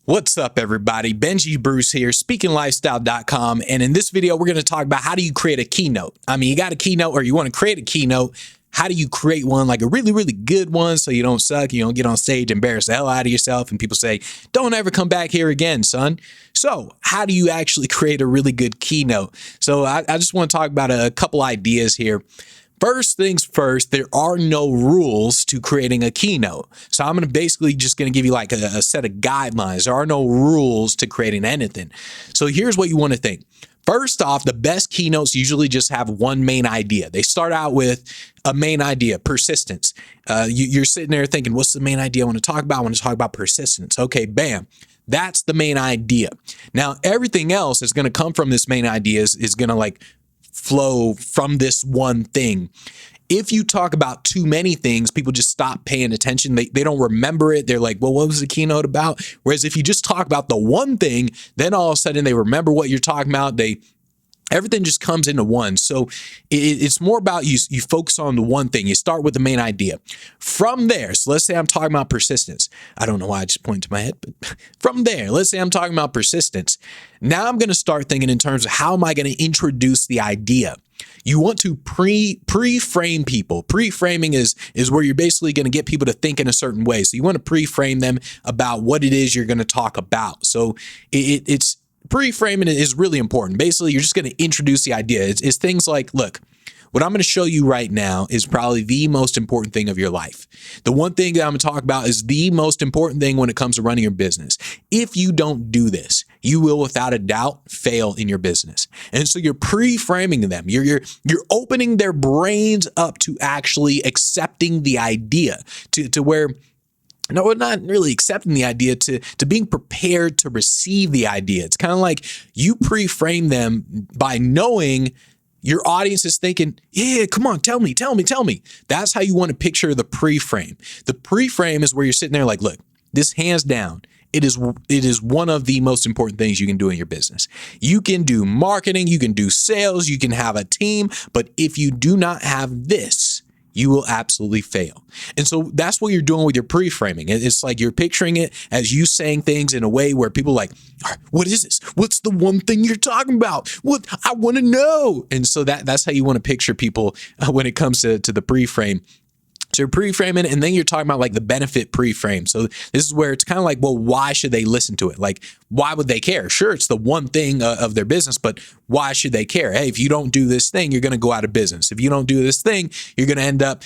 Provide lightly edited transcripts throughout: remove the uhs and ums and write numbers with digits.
What's up, everybody? Benji Bruce here, speakinglifestyle.com. And in this video, we're going to talk about how do you create a keynote. I mean, you got a keynote or you want to create a keynote. How do you create one, like a really, really good one, so you don't suck, you don't get on stage, embarrass the hell out of yourself, and people say, don't ever come back here again, son. So how do you actually create a really good keynote? So I just want to talk about a couple ideas here. First things first, there are no rules to creating a keynote. So I'm basically just going to give you like a set of guidelines. There are no rules to creating anything. So here's what you want to think. First off, the best keynotes usually just have one main idea. They start out with a main idea, persistence. You're sitting there thinking, what's the main idea I want to talk about? I want to talk about persistence. Okay, bam. That's the main idea. Now, everything else is going to come from this main idea is going to like flow from this one thing. If you talk about too many things, people just stop paying attention. They don't remember it. They're like, well, what was the keynote about? Whereas if you just talk about the one thing, then all of a sudden they remember what you're talking about. Everything just comes into one. So it's more about you focus on the one thing. You start with the main idea. From there, so let's say I'm talking about persistence. I don't know why I just pointed to my head, but from there, let's say I'm talking about persistence. Now I'm going to start thinking in terms of how am I going to introduce the idea? You want to pre-frame people. Pre-framing is where you're basically going to get people to think in a certain way. So you want to pre-frame them about what it is you're going to talk about. So it's pre-framing is really important. Basically, you're just going to introduce the idea. It's things like, look, what I'm going to show you right now is probably the most important thing of your life. The one thing that I'm going to talk about is the most important thing when it comes to running your business. If you don't do this, you will without a doubt fail in your business. And so you're pre-framing them. You're opening their brains up to actually accepting the idea to where no, we're not really accepting the idea to being prepared to receive the idea. It's kind of like you pre-frame them by knowing your audience is thinking, yeah, come on, tell me. That's how you want to picture the pre-frame. The pre-frame is where you're sitting there like, look, this hands down, it is one of the most important things you can do in your business. You can do marketing, you can do sales, you can have a team, but if you do not have this, you will absolutely fail. And so that's what you're doing with your pre-framing. It's like you're picturing it as you saying things in a way where people are like, what is this? What's the one thing you're talking about? What I want to know. And so that's how you want to picture people when it comes to the pre-frame. So you're pre-framing, and then you're talking about like the benefit pre-frame. So this is where it's kind of like, well, why should they listen to it? Like, why would they care? Sure, it's the one thing of their business, but why should they care? Hey, if you don't do this thing, you're going to go out of business. If you don't do this thing, you're going to end up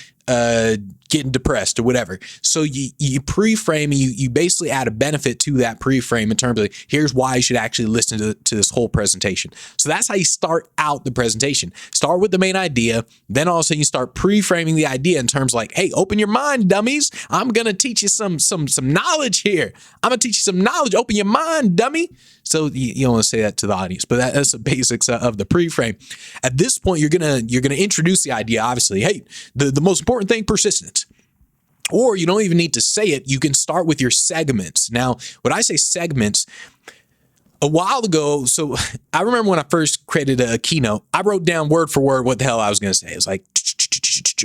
getting depressed or whatever. So you pre-frame, you basically add a benefit to that pre-frame in terms of like, here's why you should actually listen to this whole presentation. So that's how you start out the presentation. Start with the main idea, then all of a sudden you start pre-framing the idea in terms like, hey, open your mind, dummies. I'm gonna teach you some knowledge here. I'm gonna teach you some knowledge. Open your mind, dummy. So you don't want to say that to the audience, but that's the basics of the pre-frame. At this point, you're gonna introduce the idea. Obviously, hey, the most important thing, persistence. Or you don't even need to say it. You can start with your segments. Now, when I say segments, a while ago, so I remember when I first created a keynote, I wrote down word for word what the hell I was going to say. It was like,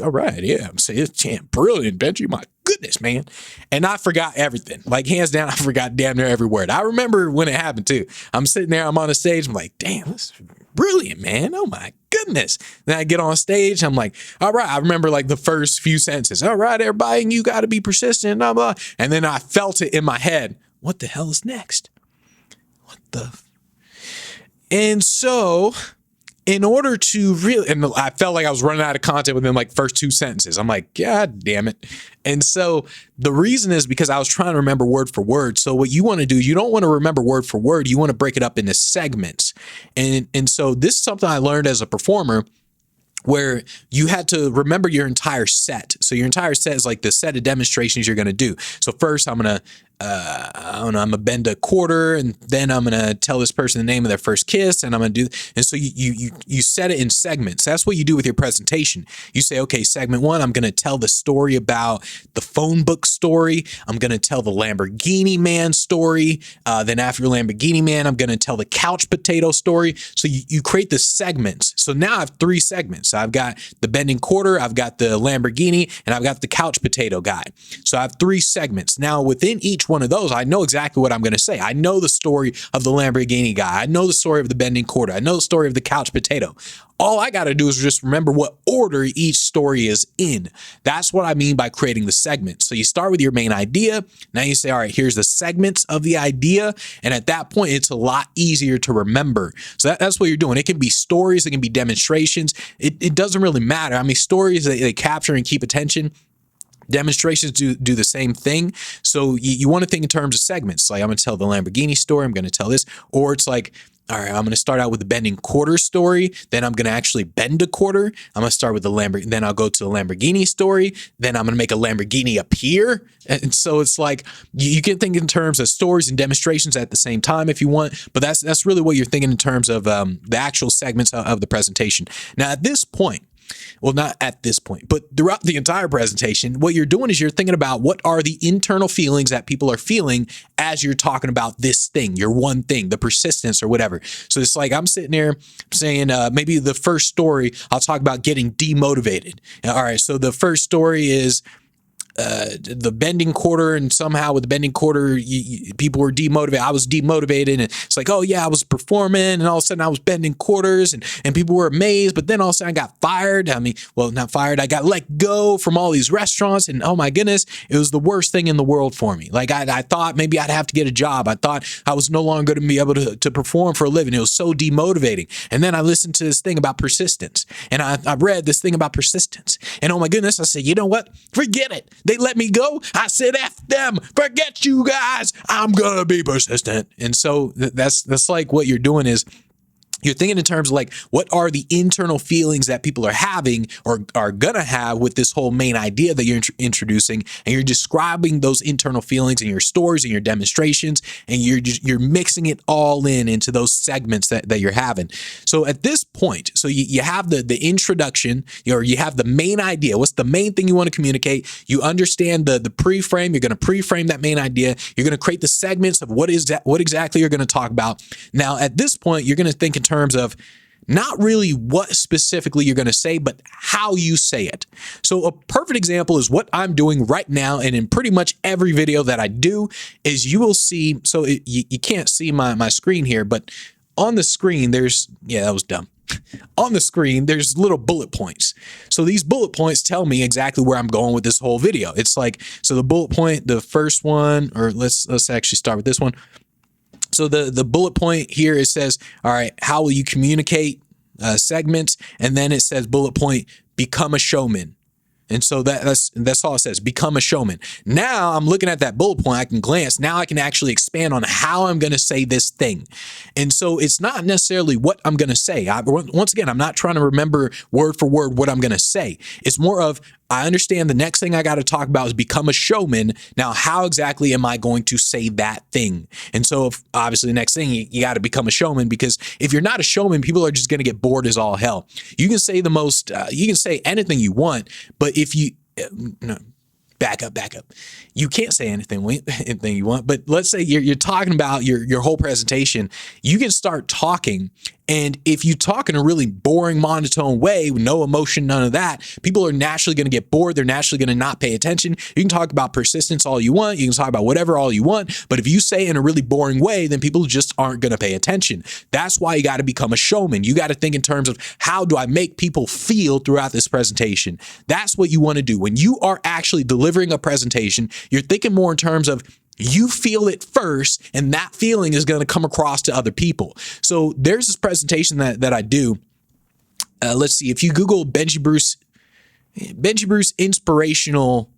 all right, yeah, I'm saying, damn, brilliant, Benji, my goodness, man. And I forgot everything. Like, hands down, I forgot damn near every word. I remember when it happened, too. I'm sitting there, I'm on a stage, I'm like, damn, this is brilliant, man. Oh, my goodness. Then I get on stage, I'm like, all right, I remember like the first few sentences. All right, everybody, you got to be persistent, blah, blah. And then I felt it in my head. What the hell is next? And so in order to really, and I felt like I was running out of content within like first two sentences. I'm like, God damn it. And so the reason is because I was trying to remember word for word. So what you want to do, you don't want to remember word for word. You want to break it up into segments. And so this is something I learned as a performer, where you had to remember your entire set. So your entire set is like the set of demonstrations you're going to do. So first I'm going to I'm gonna bend a quarter, and then I'm gonna tell this person the name of their first kiss, and I'm gonna do. And so you set it in segments. That's what you do with your presentation. You say, okay, segment one, I'm gonna tell the story about the phone book story. I'm gonna tell the Lamborghini man story. Then after Lamborghini man, I'm gonna tell the couch potato story. So you create the segments. So now I have three segments. I've got the bending quarter, I've got the Lamborghini, and I've got the couch potato guy. So I have three segments. Now within each one of those, I know exactly what I'm going to say. I know the story of the Lamborghini guy. I know the story of the bending quarter. I know the story of the couch potato. All I got to do is just remember what order each story is in. That's what I mean by creating the segments. So you start with your main idea. Now you say, all right, here's the segments of the idea. And at that point, it's a lot easier to remember. So that's what you're doing. It can be stories. It can be demonstrations. It doesn't really matter. I mean, stories, they capture and keep attention. Demonstrations do the same thing. So you want to think in terms of segments. Like, I'm going to tell the Lamborghini story. I'm going to tell this. Or it's like, all right, I'm going to start out with the bending quarter story. Then I'm going to actually bend a quarter. I'm going to start with the Lamborghini. Then I'll go to the Lamborghini story. Then I'm going to make a Lamborghini appear. And so it's like, you can think in terms of stories and demonstrations at the same time if you want. But that's really what you're thinking in terms of the actual segments of the presentation. Now, at this point, well, not at this point, but throughout the entire presentation, what you're doing is you're thinking about what are the internal feelings that people are feeling as you're talking about this thing, your one thing, the persistence or whatever. So it's like I'm sitting there saying maybe the first story, I'll talk about getting demotivated. All right, so the first story is the bending quarter, and somehow with the bending quarter, people were demotivated. I was demotivated, and it's like, oh yeah, I was performing, and all of a sudden I was bending quarters, and people were amazed. But then all of a sudden I got fired. I mean, well, not fired. I got let go from all these restaurants, and oh my goodness, it was the worst thing in the world for me. Like I thought maybe I'd have to get a job. I thought I was no longer going to be able to perform for a living. It was so demotivating. And then I listened to this thing about persistence, and I read this thing about persistence, and oh my goodness, I said, you know what? Forget it. They let me go. I said, F them, forget you guys. I'm going to be persistent. And so that's like what you're doing is you're thinking in terms of like, what are the internal feelings that people are having or are going to have with this whole main idea that you're introducing, and you're describing those internal feelings in your stories and your demonstrations, and you're mixing it all into those segments that you're having. So at this point, so you have the introduction, or you have the main idea. What's the main thing you want to communicate? You understand the pre-frame. You're going to pre-frame that main idea. You're going to create the segments of what exactly you're going to talk about. Now, at this point, you're going to think in terms of not really what specifically you're going to say, but how you say it. So a perfect example is what I'm doing right now, and in pretty much every video that I do is you will see, so you can't see my screen here, but on the screen there's, yeah, that was dumb. On the screen, there's little bullet points. So these bullet points tell me exactly where I'm going with this whole video. It's like, so the bullet point, the first one, or let's actually start with this one. So the bullet point here, it says, all right, how will you communicate segments? And then it says bullet point, become a showman. And so that's all it says, become a showman. Now I'm looking at that bullet point, I can glance. Now I can actually expand on how I'm going to say this thing. And so it's not necessarily what I'm going to say. Once again, I'm not trying to remember word for word what I'm going to say. It's more of, I understand the next thing I got to talk about is become a showman. Now, how exactly am I going to say that thing? And so obviously the next thing, you got to become a showman, because if you're not a showman, people are just going to get bored as all hell. You can say you can say anything you want, but if you, no, back up. You can't say anything you want, but let's say you're talking about your whole presentation. You can start talking, and if you talk in a really boring, monotone way with no emotion, none of that, people are naturally going to get bored. They're naturally going to not pay attention. You can talk about persistence all you want. You can talk about whatever all you want, but if you say it in a really boring way, then people just aren't going to pay attention. That's why you got to become a showman. You got to think in terms of, how do I make people feel throughout this presentation? That's what you want to do. When you are actually delivering a presentation, you're thinking more in terms of, you feel it first, and that feeling is going to come across to other people. So there's this presentation that I do. Let's see, if you Google Benji Bruce inspirational,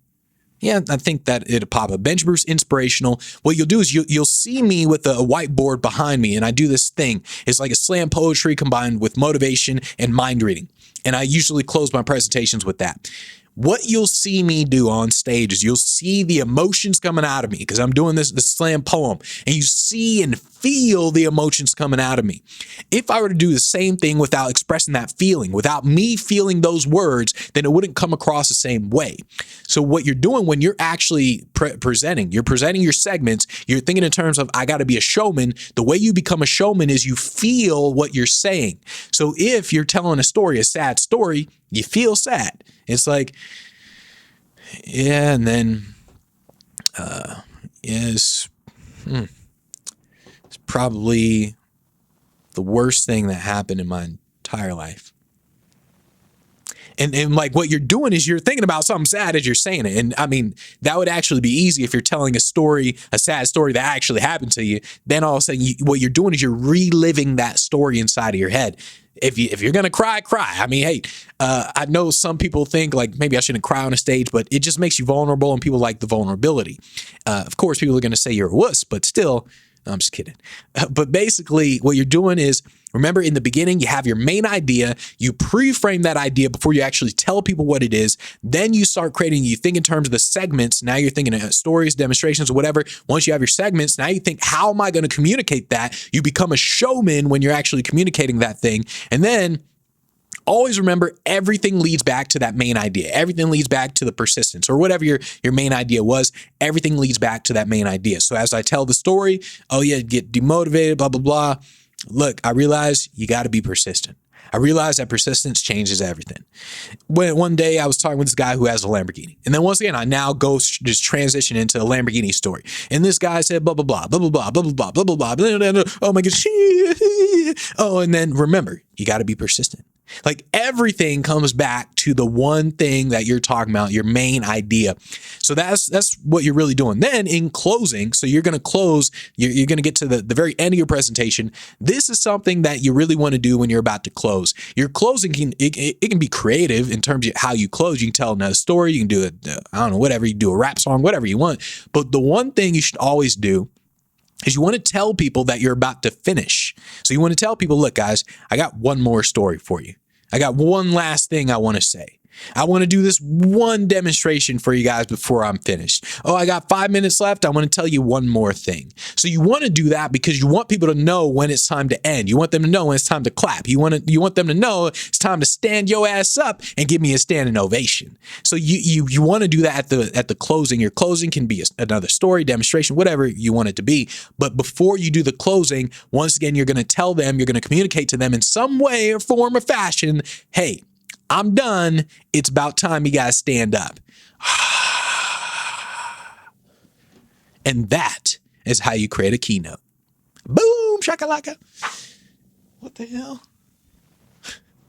yeah, I think that it'll pop up. Benji Bruce inspirational. What you'll do is you'll see me with a whiteboard behind me, and I do this thing. It's like a slam poetry combined with motivation and mind reading. And I usually close my presentations with that. What you'll see me do on stage is you'll see the emotions coming out of me, because I'm doing this slam poem, and you see and feel the emotions coming out of me. If I were to do the same thing without expressing that feeling, without me feeling those words, then it wouldn't come across the same way. So what you're doing when you're actually presenting your segments, you're thinking in terms of, I got to be a showman. The way you become a showman is you feel what you're saying. So if you're telling a story, a sad story, you feel sad. It's like, yeah, and then is it's probably the worst thing that happened in my entire life. And like what you're doing is you're thinking about something sad as you're saying it. And I mean, that would actually be easy if you're telling a story, a sad story that actually happened to you. Then all of a sudden, what you're doing is you're reliving that story inside of your head. If you're going to cry, cry. I mean, hey, I know some people think like maybe I shouldn't cry on a stage, but it just makes you vulnerable and people like the vulnerability. Of course, people are going to say you're a wuss, but still, I'm just kidding. But basically what you're doing is, remember in the beginning, you have your main idea, you pre-frame that idea before you actually tell people what it is. Then you start creating, you think in terms of the segments. Now you're thinking of stories, demonstrations, or whatever. Once you have your segments, now you think, how am I going to communicate that? You become a showman when you're actually communicating that thing. And then always remember, everything leads back to that main idea. Everything leads back to the persistence or whatever your main idea was. Everything leads back to that main idea. So as I tell the story, oh yeah, get demotivated, blah, blah, blah. Look, I realize you got to be persistent. I realized that persistence changes everything. When one day I was talking with this guy who has a Lamborghini. And then once again, I now go just transition into a Lamborghini story. And this guy said, blah, blah, blah, blah, blah, blah, blah, blah, blah, blah, blah, blah, blah, blah. Oh my gosh. Oh, and then remember, you got to be persistent. Like everything comes back to the one thing that you're talking about, your main idea. So that's what you're really doing. Then in closing, so you're going to close, you're going to get to the very end of your presentation. This is something that you really want to do when you're about to close. Your closing it can be creative in terms of how you close. You can tell another story. You can do I don't know, whatever. You can do a rap song, whatever you want. But the one thing you should always do is you want to tell people that you're about to finish. So you want to tell people, look, guys, I got one more story for you. I got one last thing I want to say. I want to do this one demonstration for you guys before I'm finished. Oh, I got 5 minutes left. I want to tell you one more thing. So you want to do that because you want people to know when it's time to end. You want them to know when it's time to clap. You want them to know it's time to stand your ass up and give me a standing ovation. So you want to do that at the closing. Your closing can be another story, demonstration, whatever you want it to be. But before you do the closing, once again, you're going to tell them, you're going to communicate to them in some way or form or fashion, hey, I'm done. It's about time you guys stand up. And that is how you create a keynote. Boom, shakalaka. What the hell?